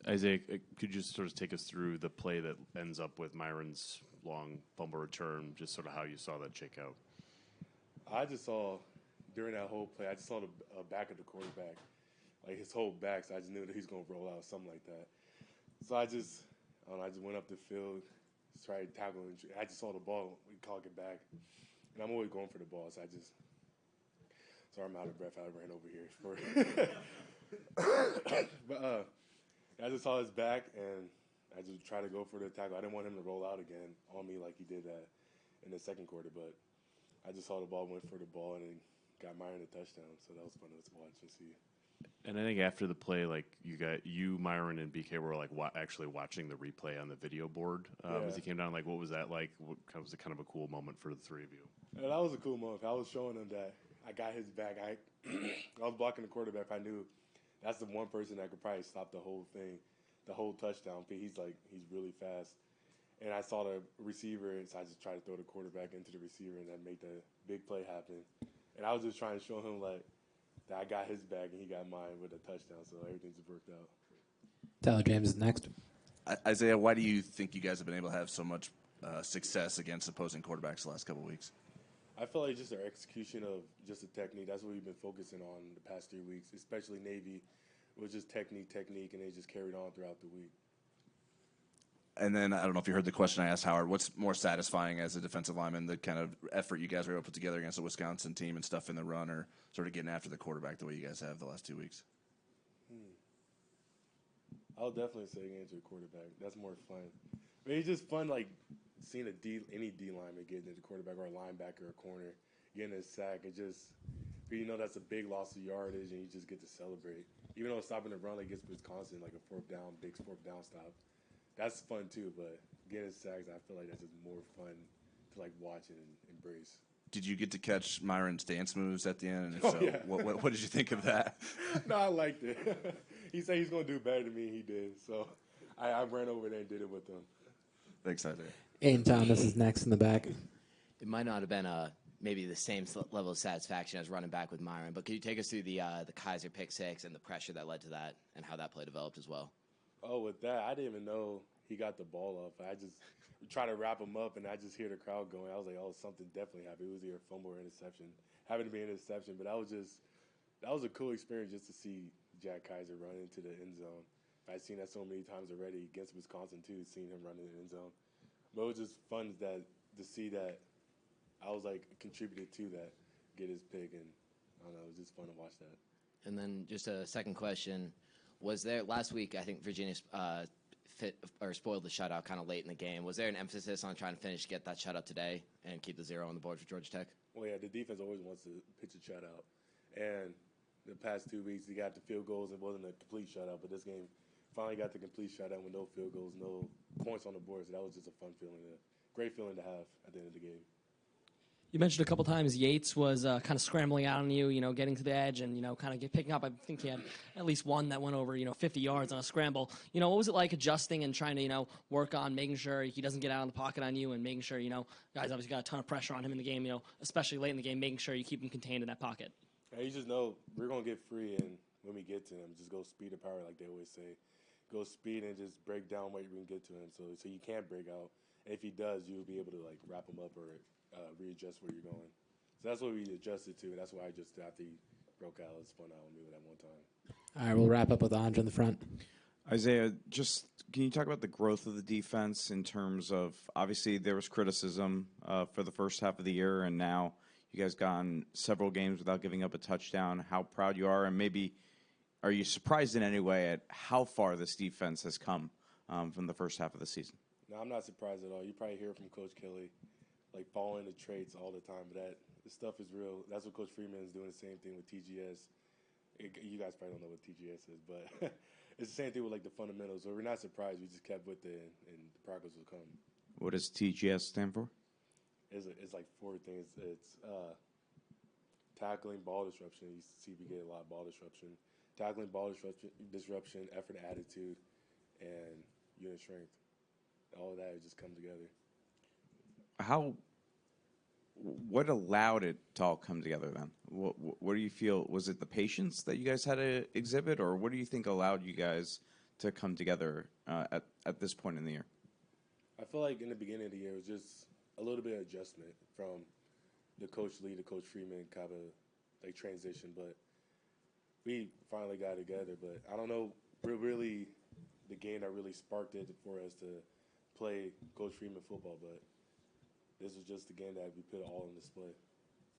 Isaiah, could you just sort of take us through the play that ends up with Myron's long fumble return, just sort of how you saw that shake out? I just saw, during that whole play, I just saw the back of the quarterback, like his whole back, so I just knew that he was going to roll out, something like that. So I just went up the field, tried tackling. I just saw the ball, we called it back. And I'm always going for the ball, so sorry I'm out of breath, I ran over here. But I just saw his back, and I just tried to go for the tackle. I didn't want him to roll out again on me like he did in the second quarter, but I just saw the ball, went for the ball, and then got Myron a touchdown. So that was fun to watch and see. And I think after the play, like you, Myron, and BK were like actually watching the replay on the video board as he came down. Like, what was that like? What was it kind of a cool moment for the three of you? Yeah, that was a cool moment. I was showing him that I got his back. I was blocking the quarterback. I knew that's the one person that could probably stop the whole thing, the whole touchdown. He's really fast. And I saw the receiver, and so I just tried to throw the quarterback into the receiver, and that made the big play happen. And I was just trying to show him like that I got his back and he got mine with a touchdown, so everything just worked out. Tyler James is next. Isaiah, why do you think you guys have been able to have so much success against opposing quarterbacks the last couple of weeks? I feel like just our execution of just the technique. That's what we've been focusing on the past 3 weeks, especially Navy. It was just technique, and they just carried on throughout the week. And then, I don't know if you heard the question I asked Howard, what's more satisfying as a defensive lineman, the kind of effort you guys were able to put together against the Wisconsin team and stuff in the run, or sort of getting after the quarterback the way you guys have the last 2 weeks? I'll definitely say against your quarterback. That's more fun. I mean, it's just fun, like, seeing any D lineman getting into the quarterback or a linebacker or a corner, getting a sack. It just, you know, that's a big loss of yardage, and you just get to celebrate. Even though stopping the run against Wisconsin, like a big fourth down stop, that's fun too. But getting sacks, I feel like that's just more fun to like watch and embrace. Did you get to catch Myron's dance moves at the end? And if so, yeah. what did you think of that? No, I liked it. He said he's going to do better than me, and he did. So I ran over there and did it with him. Thanks, Isaiah. Aiden Thomas is next in the back. It might not have been maybe the same level of satisfaction as running back with Myron, but could you take us through the Kaiser pick six and the pressure that led to that and how that play developed as well? Oh, with that, I didn't even know he got the ball off. I just tried to wrap him up, and I just hear the crowd going. I was like, oh, something definitely happened. It was either a fumble or interception. Happened to be an interception, but that was a cool experience just to see Jack Kaiser run into the end zone. I've seen that so many times already against Wisconsin, too, seeing him run in the end zone. But it was just fun to see that I was, like, contributed to that, get his pick, and I don't know, it was just fun to watch that. And then just a second question. Was there, last week, I think Virginia spoiled the shutout kind of late in the game. Was there an emphasis on trying to get that shutout today and keep the 0 on the board for Georgia Tech? Well, yeah, the defense always wants to pitch a shutout. And the past 2 weeks, he got the field goals. It wasn't a complete shutout, but this game finally got the complete shutout with no field goals, no points on the board. So that was just a fun feeling, a great feeling to have at the end of the game. You mentioned a couple times Yates was kind of scrambling out on you, getting to the edge and, kind of picking up. I think he had at least one that went over, 50 yards on a scramble. What was it like adjusting and trying to, work on making sure he doesn't get out of the pocket on you and making sure, guys obviously got a ton of pressure on him in the game, especially late in the game, making sure you keep him contained in that pocket. Yeah, you just know we're going to get free, and when we get to him, just go speed to power like they always say. Go speed and just break down what we can get to him so you can't break out. And if he does, you'll be able to, like, wrap him up or readjust where you're going. So that's what we adjusted to. That's why I just, after he broke out, it was fun out with me that one time. All right, we'll wrap up with Andre in the front. Isaiah, just can you talk about the growth of the defense in terms of, obviously there was criticism for the first half of the year, and now you guys gone several games without giving up a touchdown, how proud you are, and maybe are you surprised in any way at how far this defense has come from the first half of the season? No, I'm not surprised at all. You probably hear from Coach Kelly, like, following the traits all the time, but this stuff is real. That's what Coach Freeman is doing, the same thing with TGS. You guys probably don't know what TGS is, but it's the same thing with, like, the fundamentals. So we're not surprised. We just kept with it, and the progress will come. What does TGS stand for? It's like 4 things. It's tackling, ball disruption. You see we get a lot of ball disruption. Tackling, ball disruption, effort, attitude, and unit strength. All of that just come together. What allowed it to all come together then? What do you feel? Was it the patience that you guys had to exhibit, or what do you think allowed you guys to come together at this point in the year? I feel like in the beginning of the year, it was just a little bit of adjustment from the Coach Lee to Coach Freeman kind of like transition. But we finally got together. But I don't know, really the game that really sparked it for us to play Coach Freeman football. But this was just the game that we put all on display.